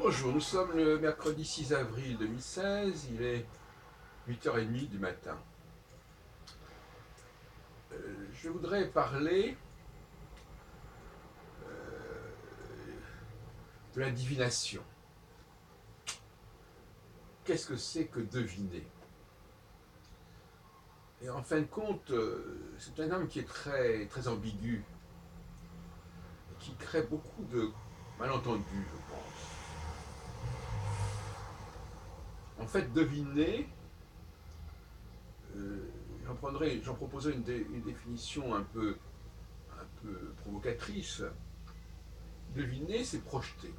Bonjour, nous sommes le mercredi 6 avril 2016, il est 8h30 du matin. Je voudrais parler de la divination. Qu'est-ce que c'est que deviner? Et en fin de compte, c'est un terme qui est très, très ambigu, et qui crée beaucoup de malentendus, je pense. En fait, deviner, euh, j'en proposerai une définition un peu provocatrice. Deviner, c'est projeter.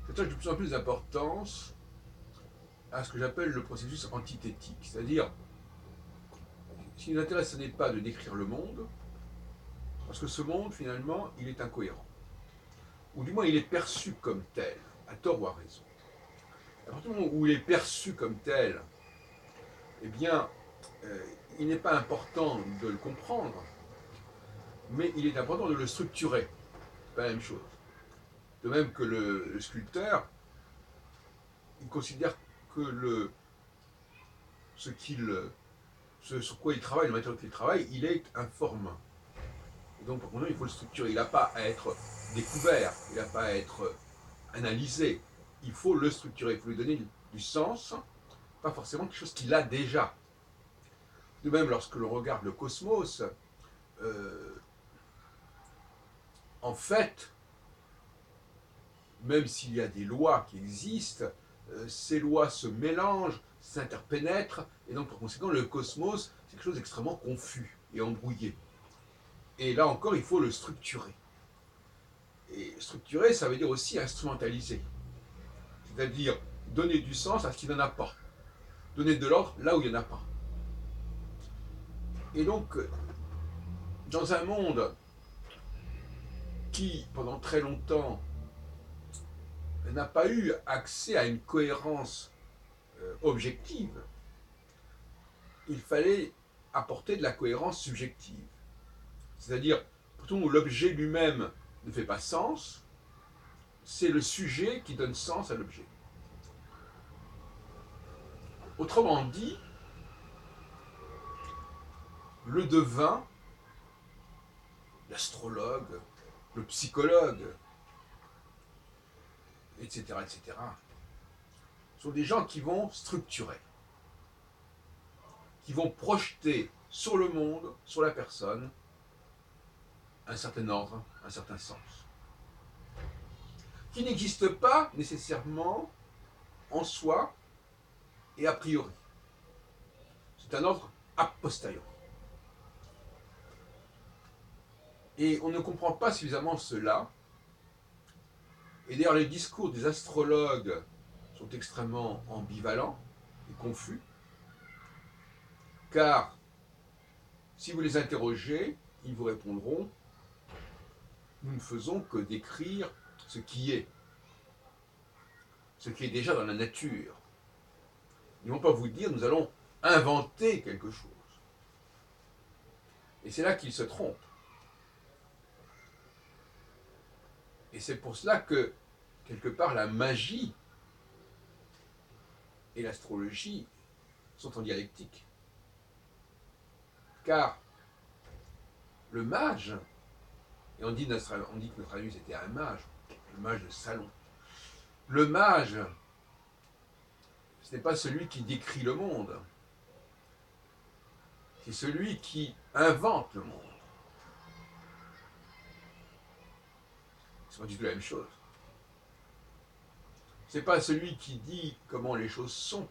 C'est-à-dire de plus en plus d'importance à ce que j'appelle le processus antithétique. C'est-à-dire, ce qui nous intéresse, ce n'est pas de décrire le monde, parce que ce monde, finalement, il est incohérent. Ou du moins, il est perçu comme tel, à tort ou à raison. À partir du moment où il est perçu comme tel, eh bien, euh, il n'est pas important de le comprendre, mais il est important de le structurer. C'est pas la même chose. De même que le sculpteur, il considère que ce, ce sur quoi il travaille, le matériau qu'il travaille, il est informe. Et donc, pour conséquent, il faut le structurer. Il n'a pas à être découvert, il n'a pas à être analysé. Il faut le structurer, il faut lui donner du sens, pas forcément quelque chose qu'il a déjà. De même, lorsque l'on regarde le cosmos, euh, en fait, même s'il y a des lois qui existent, ces lois se mélangent, s'interpénètrent, et donc par conséquent, le cosmos, c'est quelque chose d'extrêmement confus et embrouillé. Et là encore, il faut le structurer. Et structurer, ça veut dire aussi instrumentaliser. C'est-à-dire donner du sens à ce qu'il n'en a pas. Donner de l'ordre là où il n'y en a pas. Et donc, dans un monde qui, pendant très longtemps, n'a pas eu accès à une cohérence objective, il fallait apporter de la cohérence subjective. C'est-à-dire, pourtant où l'objet lui-même ne fait pas sens, c'est le sujet qui donne sens à l'objet. Autrement dit, le devin, l'astrologue, le psychologue, etc., etc., sont des gens qui vont structurer, qui vont projeter sur le monde, sur la personne, un certain ordre, un certain sens, qui n'existe pas nécessairement en soi et a priori. C'est un ordre a posteriori. Et on ne comprend pas suffisamment cela. Et d'ailleurs, les discours des astrologues sont extrêmement ambivalents et confus, car si vous les interrogez, ils vous répondront: nous ne faisons que décrire ce qui est déjà dans la nature. Ils ne vont pas vous dire: nous allons inventer quelque chose. Et c'est là qu'ils se trompent. Et c'est pour cela que, quelque part, la magie et l'astrologie sont en dialectique. Car le mage, et on dit que notre ami c'était un mage, le mage de salon. Le mage, ce n'est pas celui qui décrit le monde, c'est celui qui invente le monde. C'est pas du tout la même chose. C'est pas celui qui dit comment les choses sont,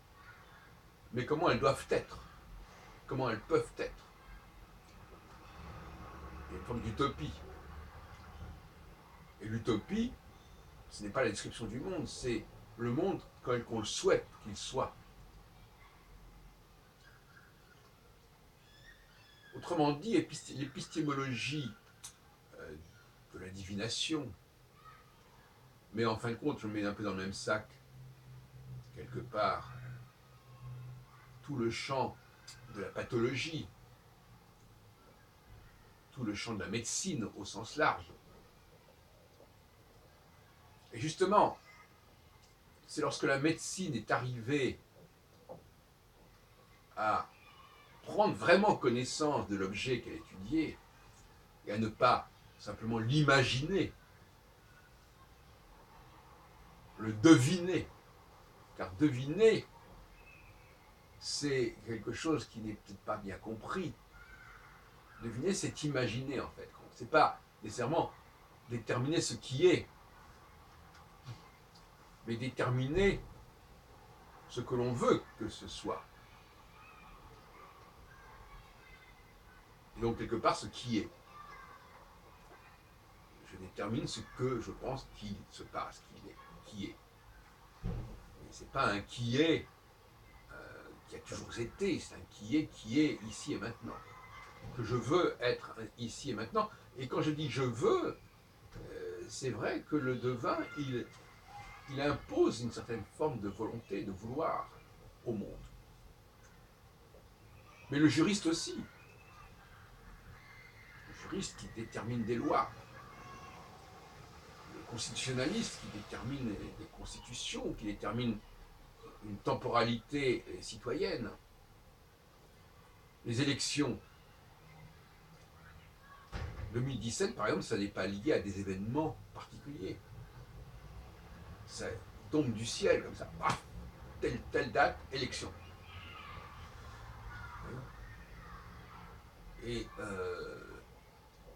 mais comment elles doivent être, comment elles peuvent être. Il y a une forme d'utopie. Et l'utopie, ce n'est pas la description du monde, c'est le monde tel qu'on le souhaite qu'il soit. Autrement dit, l'épistémologie de la divination, mais en fin de compte, je mets un peu dans le même sac, quelque part, tout le champ de la pathologie, tout le champ de la médecine au sens large, Et justement, c'est lorsque la médecine est arrivée à prendre vraiment connaissance de l'objet qu'elle étudiait et à ne pas simplement l'imaginer, le deviner, car deviner, c'est quelque chose qui n'est peut-être pas bien compris. Deviner, c'est imaginer en fait. C'est pas nécessairement déterminer ce qui est, mais déterminer ce que l'on veut que ce soit. Et donc quelque part ce qui est. Je détermine ce que je pense qu'il se passe, qui est. Et c'est pas un qui est qui a toujours été, c'est un qui est ici et maintenant. Que je veux être ici et maintenant. Et quand je dis je veux, c'est vrai que le devin, il impose une certaine forme de volonté, de vouloir au monde. Mais le juriste aussi. Le juriste qui détermine des lois. Le constitutionnaliste qui détermine des constitutions, qui détermine une temporalité citoyenne. Les élections. 2017, par exemple, ça n'est pas lié à des événements particuliers. Ça tombe du ciel comme ça. Paf, telle date, élection. Et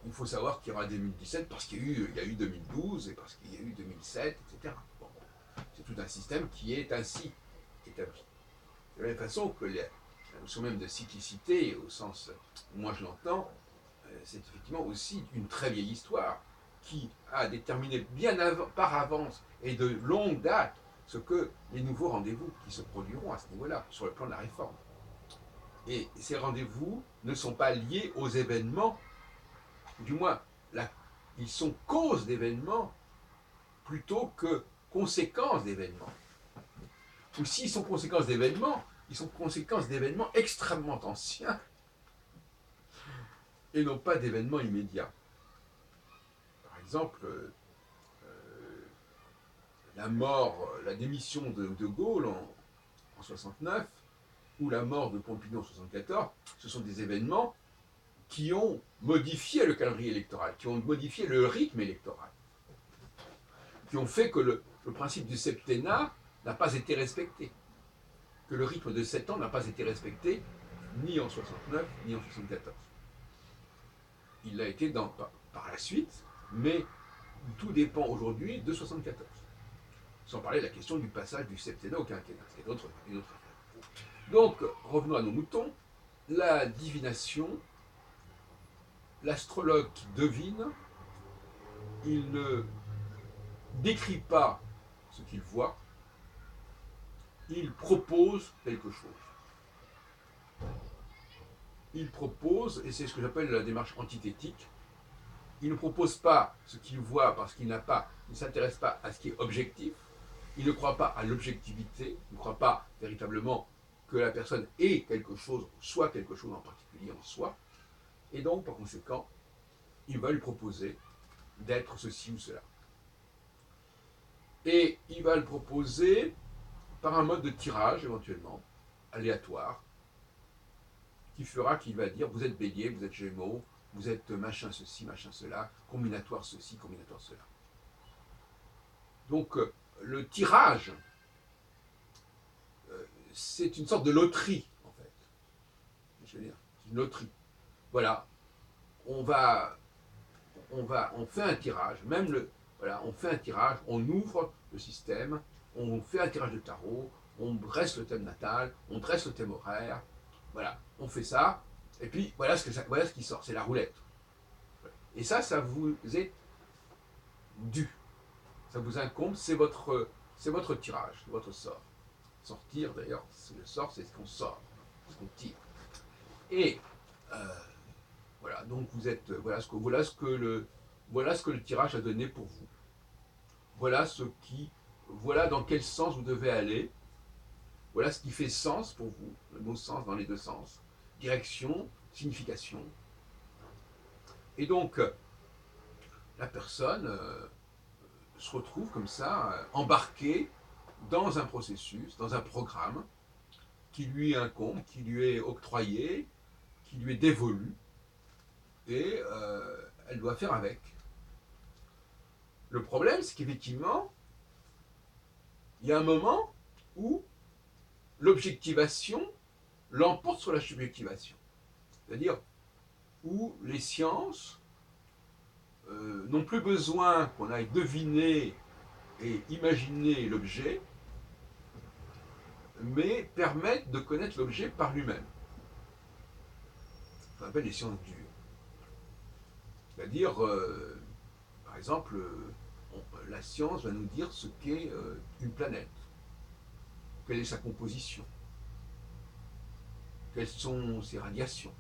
il faut savoir qu'il y aura 2017 parce qu'il y a eu 2012 et parce qu'il y a eu 2007, etc. Bon, c'est tout un système qui est ainsi établi. De la même façon que la notion même de cyclicité, au sens où moi je l'entends, c'est effectivement aussi une très vieille histoire qui a déterminé bien par avance et de longue date ce que les nouveaux rendez-vous qui se produiront à ce niveau-là, sur le plan de la réforme. Et ces rendez-vous ne sont pas liés aux événements, du moins, ils sont cause d'événements plutôt que conséquences d'événements. Ou s'ils sont conséquences d'événements, ils sont conséquences d'événements extrêmement anciens et non pas d'événements immédiats. Par exemple, la mort, la démission de Gaulle en 69 ou la mort de Pompidou en 74, ce sont des événements qui ont modifié le calendrier électoral, qui ont modifié le rythme électoral, qui ont fait que le principe du septennat n'a pas été respecté, que le rythme de 7 ans n'a pas été respecté ni en 69 ni en 74. Il l'a été par la suite, mais tout dépend aujourd'hui de 74. Sans parler de la question du passage du septennat au quinquennat, c'est une autre affaire. Donc, revenons à nos moutons. La divination, l'astrologue qui devine, il ne décrit pas ce qu'il voit, il propose quelque chose. Il propose, et c'est ce que j'appelle la démarche antithétique, il ne propose pas ce qu'il voit parce qu'il ne s'intéresse pas à ce qui est objectif, il ne croit pas à l'objectivité, il ne croit pas véritablement que la personne ait quelque chose, soit quelque chose en particulier en soi, et donc par conséquent, il va lui proposer d'être ceci ou cela. Et il va le proposer par un mode de tirage éventuellement, aléatoire, qui fera qu'il va dire vous êtes bélier, vous êtes gémeaux, vous êtes machin ceci, machin cela, combinatoire ceci, combinatoire cela. Donc le tirage, c'est une sorte de loterie en fait. Je veux dire, c'est une loterie. Voilà, on fait un tirage, on fait un tirage, on ouvre le système, on fait un tirage de tarot, on dresse le thème natal, on dresse le thème horaire, voilà, on fait ça, et puis voilà ce qui sort, c'est la roulette. Et ça vous est dû, ça vous incombe, c'est votre tirage, c'est votre sort. Sortir d'ailleurs, le sort c'est ce qu'on sort, ce qu'on tire. Et voilà, donc vous êtes, voilà ce que le tirage a donné pour vous. Voilà dans quel sens vous devez aller. Voilà ce qui fait sens pour vous, le mot sens dans les deux sens. Direction, signification. Et donc, la personne se retrouve comme ça, embarqué dans un processus, dans un programme qui lui incombe, qui lui est octroyé, qui lui est dévolu, et elle doit faire avec. Le problème, c'est qu'effectivement, il y a un moment où l'objectivation l'emporte sur la subjectivation. C'est-à-dire où les sciences n'ont plus besoin qu'on aille deviner et imaginer l'objet, mais permettent de connaître l'objet par lui-même. Ça s'appelle les sciences dures. C'est-à-dire, par exemple, la science va nous dire ce qu'est une planète, quelle est sa composition, quelles sont ses radiations.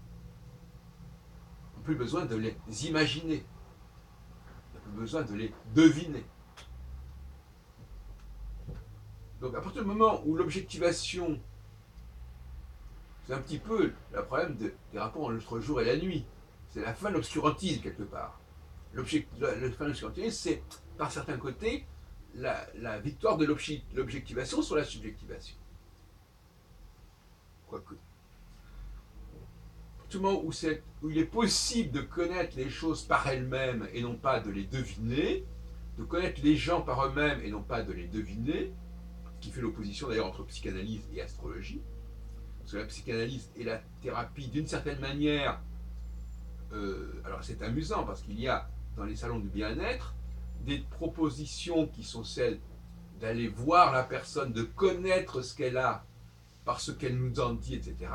On n'a plus besoin de les imaginer, on n'a plus besoin de les deviner. Donc à partir du moment où l'objectivation, c'est un petit peu le problème des rapports entre le jour et la nuit, c'est la fin de l'obscurantisme quelque part. La fin de l'obscurantisme, c'est par certains côtés la victoire de l'objectivation sur la subjectivation. Quoique. À partir du moment où il est possible de connaître les choses par elles-mêmes et non pas de les deviner, de connaître les gens par eux-mêmes et non pas de les deviner, qui fait l'opposition d'ailleurs entre psychanalyse et astrologie, parce que la psychanalyse et la thérapie, d'une certaine manière, alors c'est amusant parce qu'il y a dans les salons du bien-être des propositions qui sont celles d'aller voir la personne, de connaître ce qu'elle a par ce qu'elle nous en dit, etc.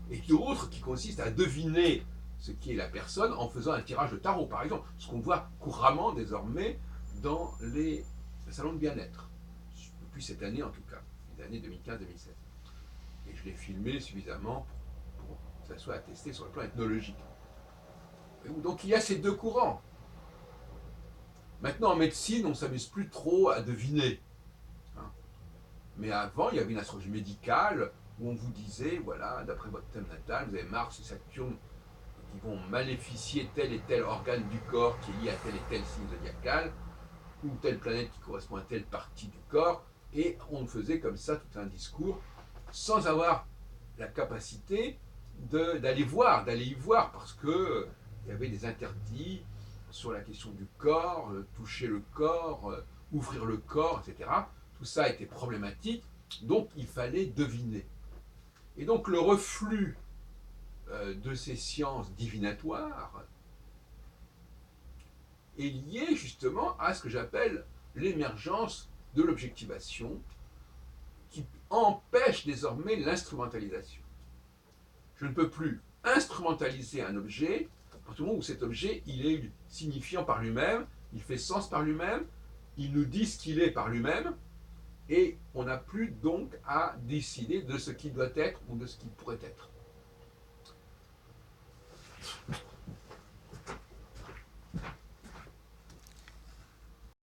Et d'autres qui consistent à deviner ce qui est la personne en faisant un tirage de tarot, par exemple, ce qu'on voit couramment désormais dans les salons de bien-être, depuis cette année en tout cas, les années 2015-2016. Et je l'ai filmé suffisamment pour que ça soit attesté sur le plan ethnologique. Donc il y a ces deux courants. Maintenant en médecine, on ne s'amuse plus trop à deviner. Mais avant, il y avait une astrologie médicale où on vous disait, voilà, d'après votre thème natal, vous avez Mars et Saturne qui vont maléficier tel et tel organe du corps qui est lié à tel et tel signe zodiacal, ou telle planète qui correspond à telle partie du corps, et on faisait comme ça tout un discours sans avoir la capacité d'aller y voir, parce que il y avait des interdits sur la question du corps, toucher le corps, ouvrir le corps, etc. Tout ça était problématique, donc il fallait deviner. Et donc le reflux de ces sciences divinatoires est lié justement à ce que j'appelle l'émergence de l'objectivation qui empêche désormais l'instrumentalisation. Je ne peux plus instrumentaliser un objet à partir du moment où cet objet il est signifiant par lui-même, il fait sens par lui-même, il nous dit ce qu'il est par lui-même, et on n'a plus donc à décider de ce qu'il doit être ou de ce qu'il pourrait être.